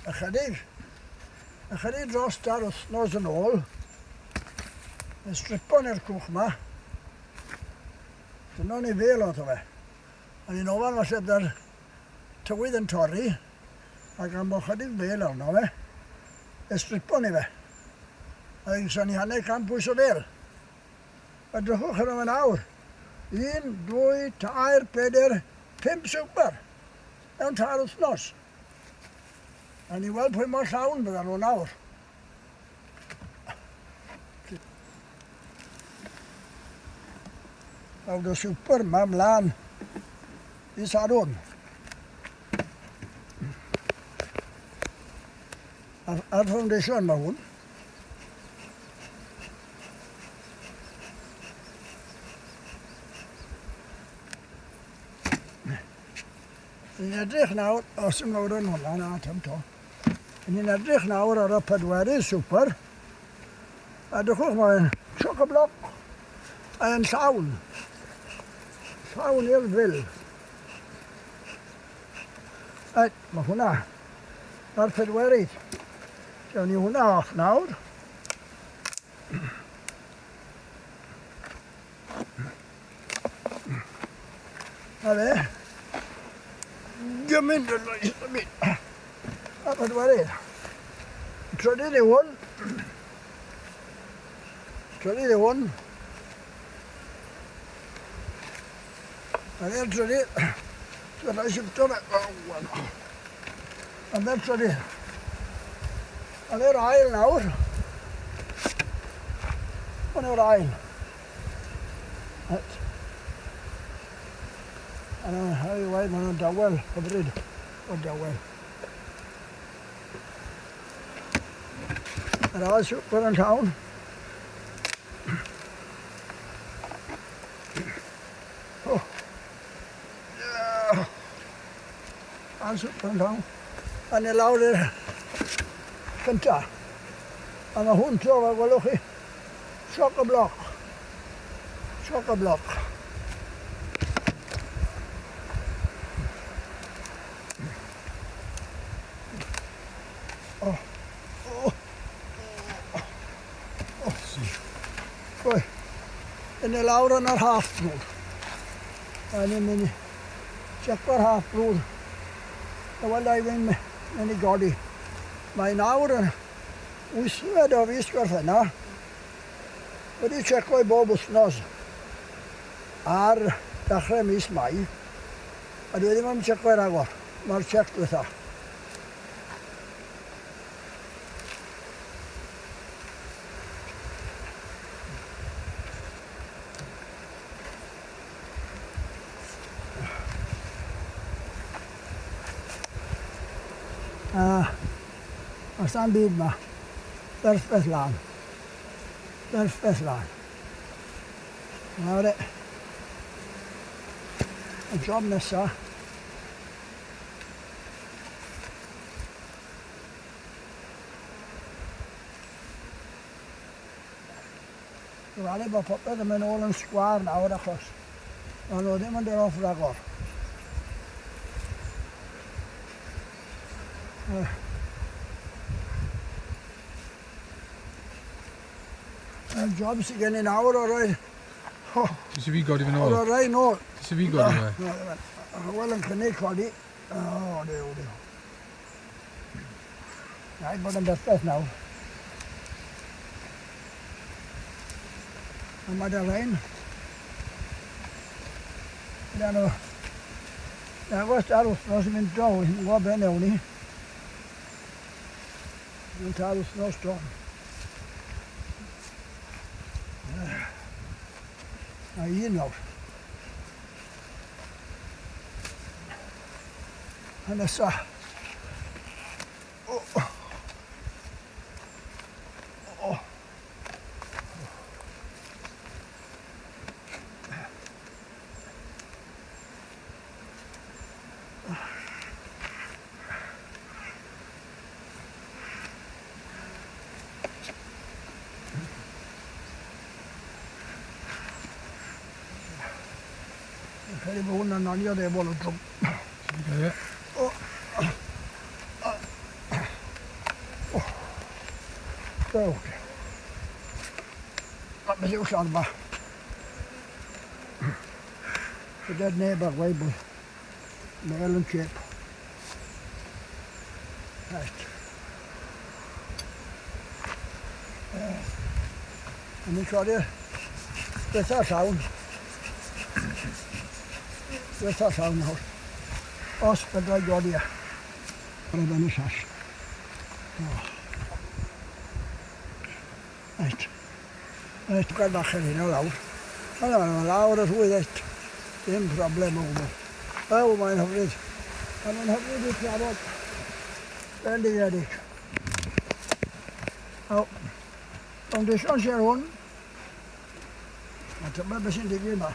Ychydig dros dar wythnos yn ôl, yn stripon i'r cwch yma. Dyna ni fel oedd o fe. A ni'n ofan falle byddai'r tywydd yn torri, ac am bod chydig fel arno fe, y stripon i fe. A sy'n ni hanner can pwys o fel. A drychwch yn yma nawr. 1, 2, 3, 4, 5 swper. Mewn tar wythnos. A ni weld pwy mor llawn bydda nhw nawr. Awd o swper yma mlaen i Sadwrn. A'r foundation yma hwn. Ni'n edrych nawr, os ym nawr yn hwnna, na tam to. Ni'n edrych nawr ar y pedwerydd swper. A dychwch mae'n choc-a-bloc yn llawn. Llawn i'r fil. Mae hwnna ar pedwerydd. Gawn ni hwnna off nawr. A fe. Gymint yn loes y mynd. A pedwerydd. Trydydd yw hwn. Trydydd yw hwn. A fe'r trydydd. Dwi'n rhaid sifto fe. A fe'r trydydd. A fe'r ail nawr. Hwn yw'r ail. A i waith ma'n dawel, hyfryd o dawel. Yr ail swper yn llawn. Ail swper yn llawn. A ni lawr i'r cynta. A mae hwn to, fe gwelwch chi, choc-a-bloc. Choc-a-bloc. Yn y lawr yn yr half-brwd. A ni'n mynd i checo'r half-brwd. A weld ei fynd mynd i godi. Mae nawr yn 8 o fis Gorffennaf. Wedi checo i bob wythnos ar dechrau mis Mai. A dwi ddim yn checo i'r agor. Mae'r chec dwytha. Os da'n byd yma, berffaith lan. Berffaith lan. Nawr e. Y job nesa. Dwi'n rhaid bod popeth yn mynd ôl yn sgwar nawr achos maen nhw ddim yn dod off ragor. Y job sy'n gen i nawr o roi... Dis i fi godi fan ôl? O roi nôl. Dis i fi godi fe? Wel yn cynnig codi. O, dew. Rhaid bod yn berffaith nawr. A mae da rhain. Gyda nhw. Agos ar wythnos yn mynd draw, yn gwybod be newn ni. Yn tar wythnos draw. A un nawr. A nesa. Credu bod hwnna'n anioddefol o drwm. Ie. Okej. Let me do something. The dead neighbor way, but nail and chip. Right. And then try to get that sound. Get that sound now. Oss, but I got here. And then it's us. Right. Right, got back in lawr. Yn lawr y rhwydd, dim problem o gwbl. Mae'n hyfryd. Mae'n hyfryd i trafod. Bendigedig. Condition sy'n hwn. A dyma beth sy'n digwydd yma.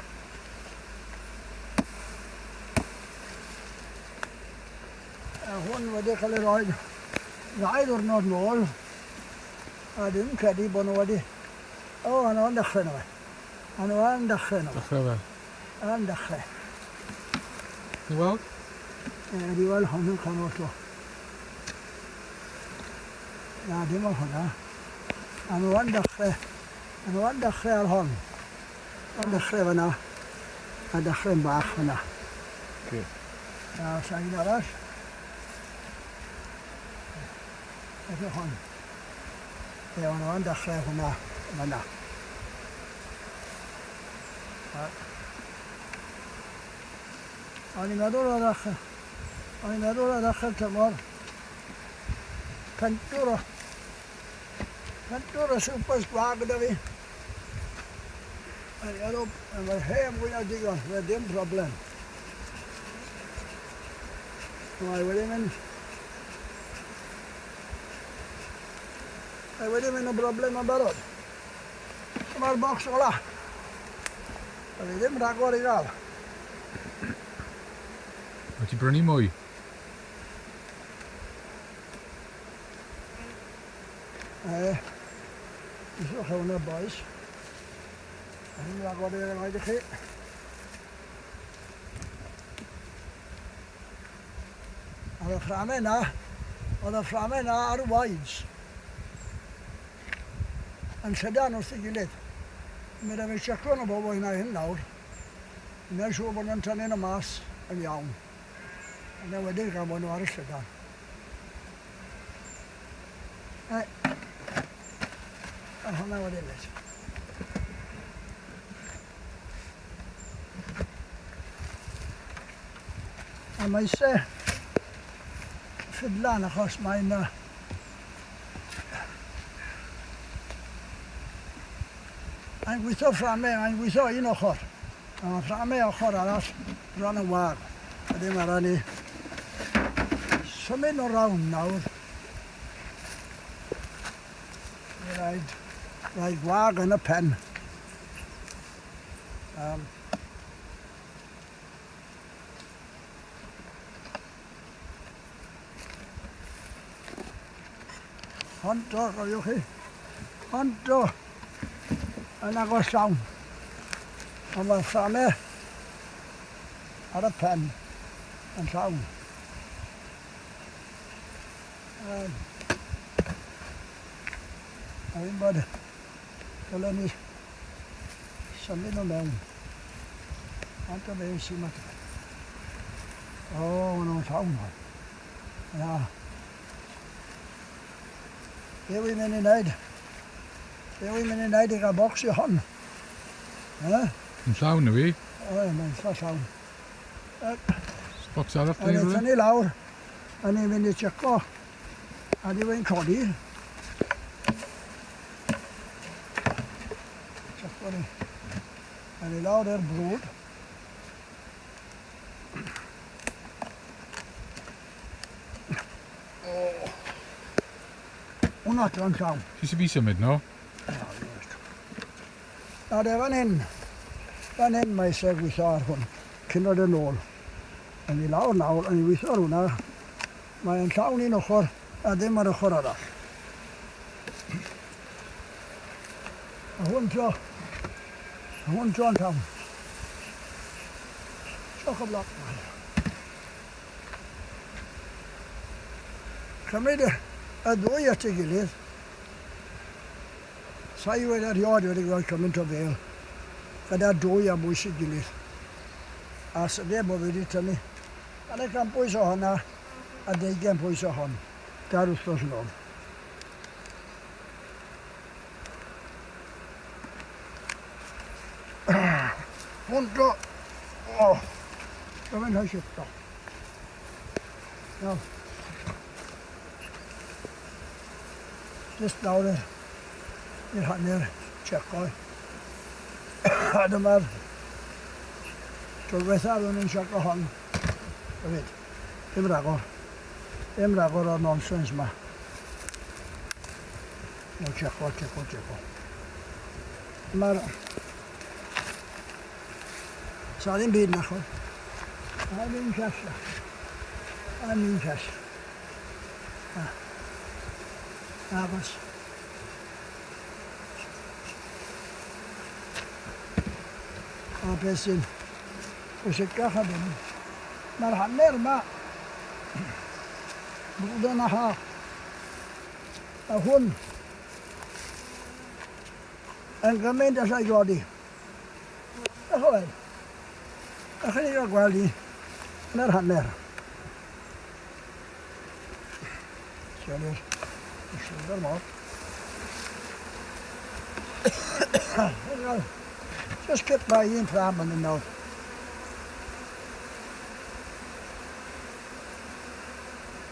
Hwn wedi cael ei roi 2 diwrnod nôl. A dim credu bod nhw wedi... yna o'n dechrau nhw. Yna o'n dechrau nhw. Dechrau fe? Yn dechrau. Ni weld? Di weld hwn yn canol to. Na, dim o hwnna. Yna o'n dechrau. Yna o'n dechrau ar hon. O'n dechrau fyna. A dechrau'n bach fyna. A sa'n un arall. Efo hon. Yna o'n dechrau hwnna. Fyna. O'n i'n meddwl o ddechrau tymor. Pentwr o swpers gwag gyda fi. Mae'r hen fwyaf digon, mae dim problem. Mae wedi mynd o broblem yn barod. Mae'r bocs ola. Mae ddim rhagor i gael. Wyt ti brynu mwy? Iswch hwnna, boys. Ddim rhagor i'r yngwaith i chi. Oedd y fframau na ar waids. Yn llydan wrth ei gilydd. Mae'n rhaid i checio yn y bobl hynna hyn nawr. Mae'n siŵr bod nhw'n tynnu nhw mas yn iawn. Yna wedyn gan bod nhw ar y llydan. A hwnna wedyn lyd. A mae eisiau ffidlan achos mae'n... Mae'n gweithio fframau, mae'n gweithio un ochr. A mae fframau ochr arall bron yn wag. Wedyn mae rhaid ni symud o rawn nawr. Rhaid wag yn y pen. Honto, cofiwch chi. Honto. Yn agos llawn. Ond mae'r fframau ar y pen yn llawn. A fi'n bod dylen ni symud nhw mewn. Ond o mewn sy'n mat. O, maen nhw'n llawn. Ia. Be wy'n mynd i wneud? Be wy'n mynd i wneud i gael bocs i hon? Yn llawn y fi? O, mae'n llawn. Bocs arall A dweud wnaethon ni lawr, a ni'n mynd i tseco, a ni wy'n codi. Tseco ni. A ni lawr i'r brwd. Hwna ti o'n llawn. Ti sy'n fi symud, no? A de fan hyn mae eisiau gweithio ar hwn, cyn oed yn ôl. A ni lawr nawr, a ni weithio ar hwnna. Mae'n llawn un ochr, a ddim ar ochr arall. A hwn tro yn llawn. Sioch o bloc. Cymryd y ddwy at ei gilydd, sai wedi ar iod wedi gweld cymaint o fel. Gyda dwy am bwys i gilydd. A sydyn bod wedi tynnu. A neu gan bwys o honna a 20 pwys o hon. Dar wrthnos yn ôl. Hwnt o... O! Gyfa'n hau sito. Nawr. Just nawr i'r hanner Tseco. A dyma'r drwetha rwy'n yn Tseco hon. Hefyd, dim ragor o'r nonsens ma. No Tseco. Mae'r... Sa ddim byd na chod. A ddim casio. Agos. A beth sy'n pwysicach a ddim. Mae'r hanner yma blwyddyn a half. A hwn yn gymaint allai godi. A chofed, a chi ni'n gweld i yn yr hanner. Sialir, y siwr mod. Just get by un ffram yn y nawr.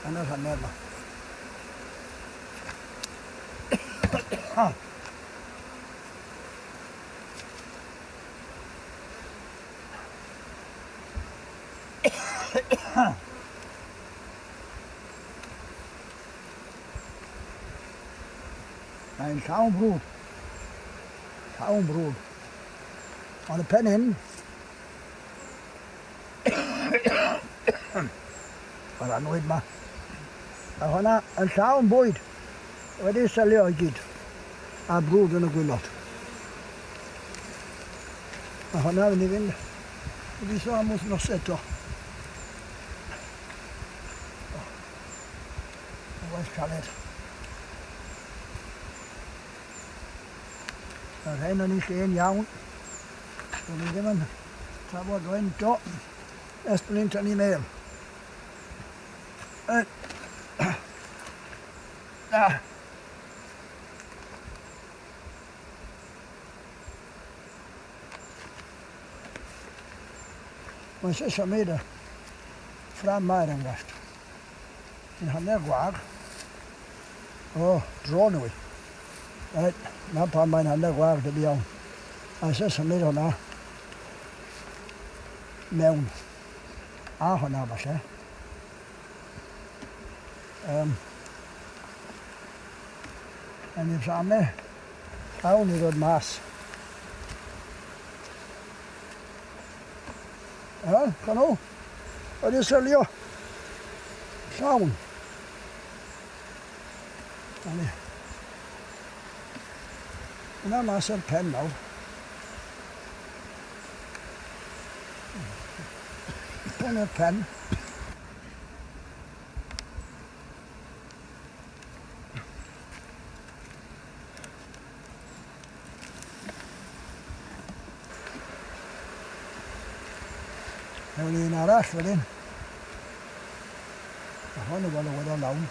Yn yr hanner yma. Mae'n llawn brwd. Ond y pen hyn, yr anwyd ma. A hwnna yn llawn bwyd. Wedi sylio i gyd. A brwd yn y gwylod. A hwnna fynd i fynd. Gobeithio am wythnos eto. Waith caled. Yr hyn yn ei lle'n iawn. Do'n i ddim yn trafod o'n do. Esbyn tynnu mel. Mae'n eisiau symud y ffram ma er enghraifft. Yn hanner gwag. O, dro nhw i. Na pan mae'n hanner gwag dydi iawn. A eisiau symud hwnna mewn. A hwnna falle. Yn i'r samau llawn i ddod mas. Can nhw wedi sylio llawn. Yna mas yr pen nawr. Hwn yw'r pen. Mewn un arall wedyn. A hwn yn gweld o lawn.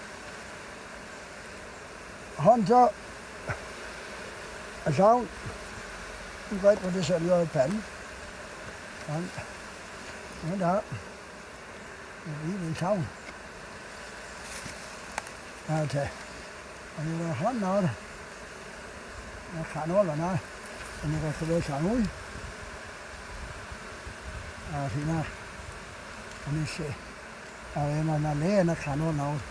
Hon to y llawn yn gwaith wedi sylio y pen. Ond hwn da. Yn llawn. A te. Ond i'n gwneud hwn nawr. Yn y chanol yna. Yn i'n gwneud y llanwy. A hynna yn ei lle. A fe mae yna le yn y canol nawr.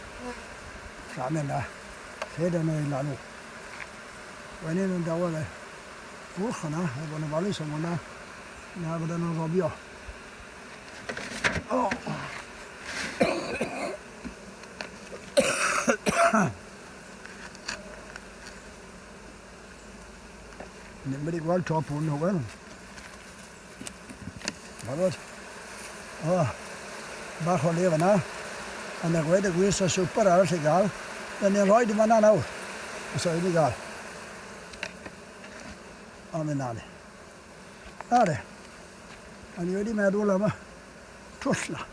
Ffram yna. Lle dyn nhw'n lanw. Wedyn nhw'n dawel y fwch yna, a bod nhw'n falus am hwnna. Na bod nhw'n robio. Ddim wedi gweld top hwn o wel. Barod. Bach o le fyna. A na gwed y gwys o swper arall i gael. Then ni'n rhoi di fanna nawr. Os oedd i gael. am yn ane. Are, a ni wedi meddwl am y twll na.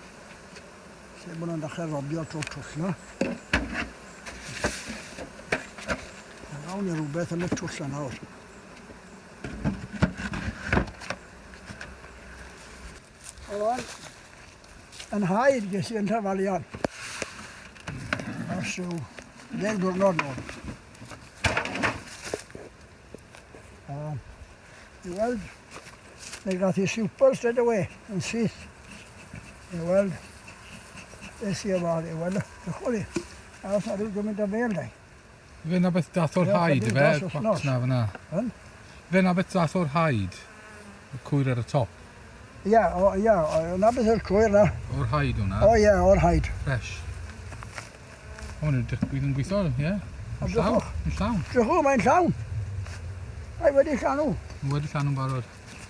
Lle bod nhw'n dechrau robio trwy'r twll na. Awn ni rhywbeth yn y twll yna nawr. O'r yn haid ges i yn Trefalion. Os yw 10 diwrnod nôl. I weld, neu gath i super straight away yn syth. I weld, es i yma, i weld, chwili. A os ar yw gymaint o fel dau. Fe na beth dath o'r Ie, haid, chydig fe? dros wythnos. Bocs na fyna. Yn? Fe na beth dath o'r haid? Y cwyr ar y top. Ia, yna beth yw'r cwyr na. O'r haid hwnna. O ie, o'r haid. Fresh. O, nhw'n gweithio, ie? A Yn llawn. drychwch. Yn llawn. Drychwch, mae'n llawn. Ai wedi llanw. Nhw wedi llanw'n barod.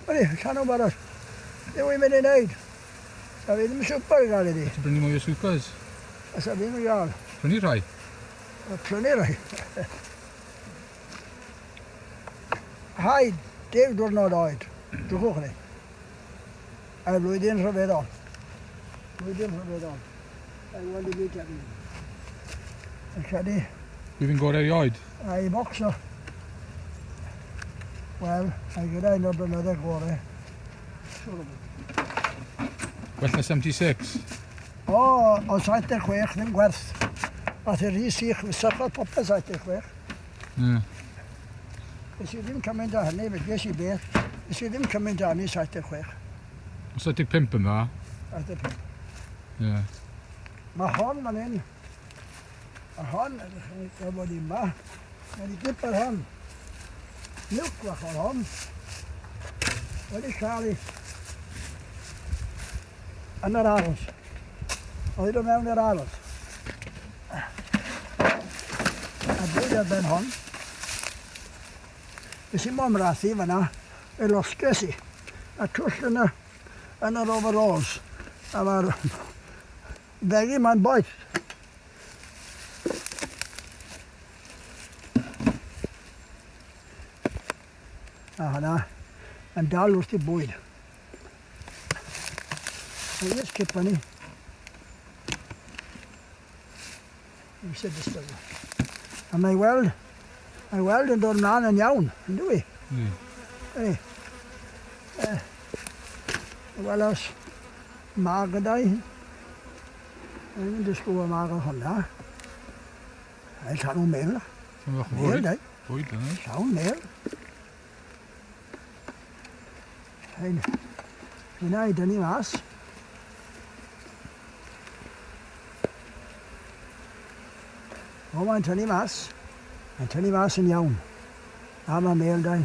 Wedi, llanw barod. Dyw i'n mynd i wneud. Sa fi ddim yn swper i gael iddi. Ti'n brynu mwy o supers? A sa fi ddim yn gael. Prynu rhai? A prynu rai. Haid, 10 diwrnod oed. Drwchwch ni. A flwyddyn rhyfeddol. Flwyddyn rhyfeddol. A weld i fi tebi. A credu, Bydd fi'n gorau i oed? a i bocsio. Wel, a gyda un o'r blynydde gore. Siwr o fod. Well na 76? O 76 ddim gwerth. Ath i'r rhy sych, fysach fel popeth 76. Ie. Ys i ddim cymaint o hynny, fe ges i beth. Ys i ddim cymaint o hynny 76. 75 yn dda? 75. Ie. Mae hon man hyn. A hon, ydych chi'n gwybod i yma. Mae'n i dip ar hon. Milk fach ar hon. Wedi cael i yn yr aros. Oedd o mewn i'r aros. A bwyd ar ben hon. Ys i mom rathi fyna, y losges i. A twll yn yr overalls. A mae'r begi ma'n boeth. A hynna yn dal wrth i bwyd. Mae'n skip ni. Eisiau dystod. A mae weld yn dod ymlaen yn iawn, yn dwi? Ie. Wel os mag gyda i. Mae'n disgwyl y mag o hwnna. Mae'n llanw mel. Ti'n fach Mel, fwyd? dau. Fwyd, yna. Llawn mel. Hynna i dynnu mas. O, mae'n tynnu mas. Mae'n tynnu mas yn iawn. A mae mel dau.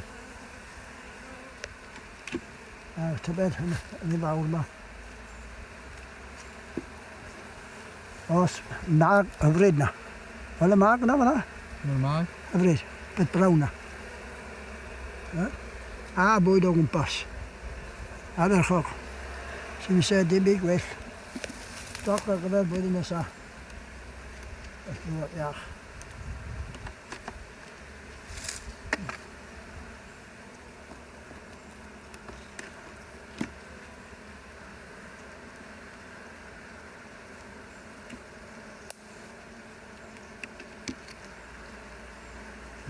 A tybed yn ei fawr yma. Os mag hyfryd na. Wel y mag yna fyna. Mae'n mag? Hyfryd. Beth brawn na. A bwyd o gwmpas. A dyrchwch. Sy'n eisiau dim byd gwell. Stoc ar gyfer bwyd i nesaf. Iach.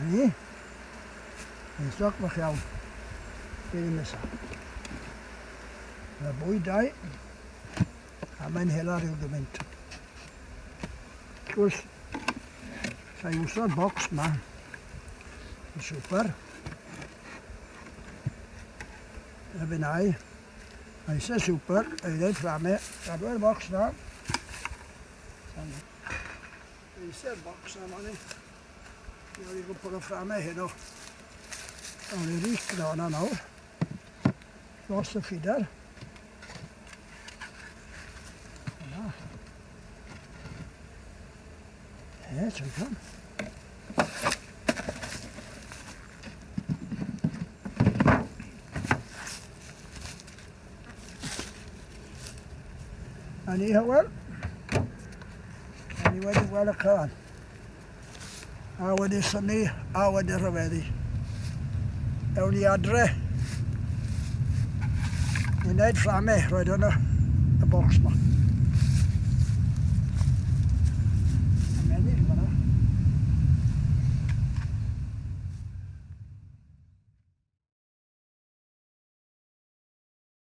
Ni. Yn stoc bach iawn. Bwyd i nesaf. Mae bwyd dau. A mae'n hela rhyw gymaint. Gwrs, sa i wsod bocs ma. Y swper. Y bynnau. A eisiau swper, a i ddweud fframau. Gadw'r bocs na. Eisiau'r bocs na ma ni. I oedd i gwybod o fframau hyn o. Ond i'r rhys gyda hwnna nawr. Dros y ffider. Ie, ti'n cael. A ni Hywel. A ni wedi gweld y can. A wedi syni a wedi rhyfeddu. Ewn ni adre. Ni'n neud fframau, roed yn y bocs ma.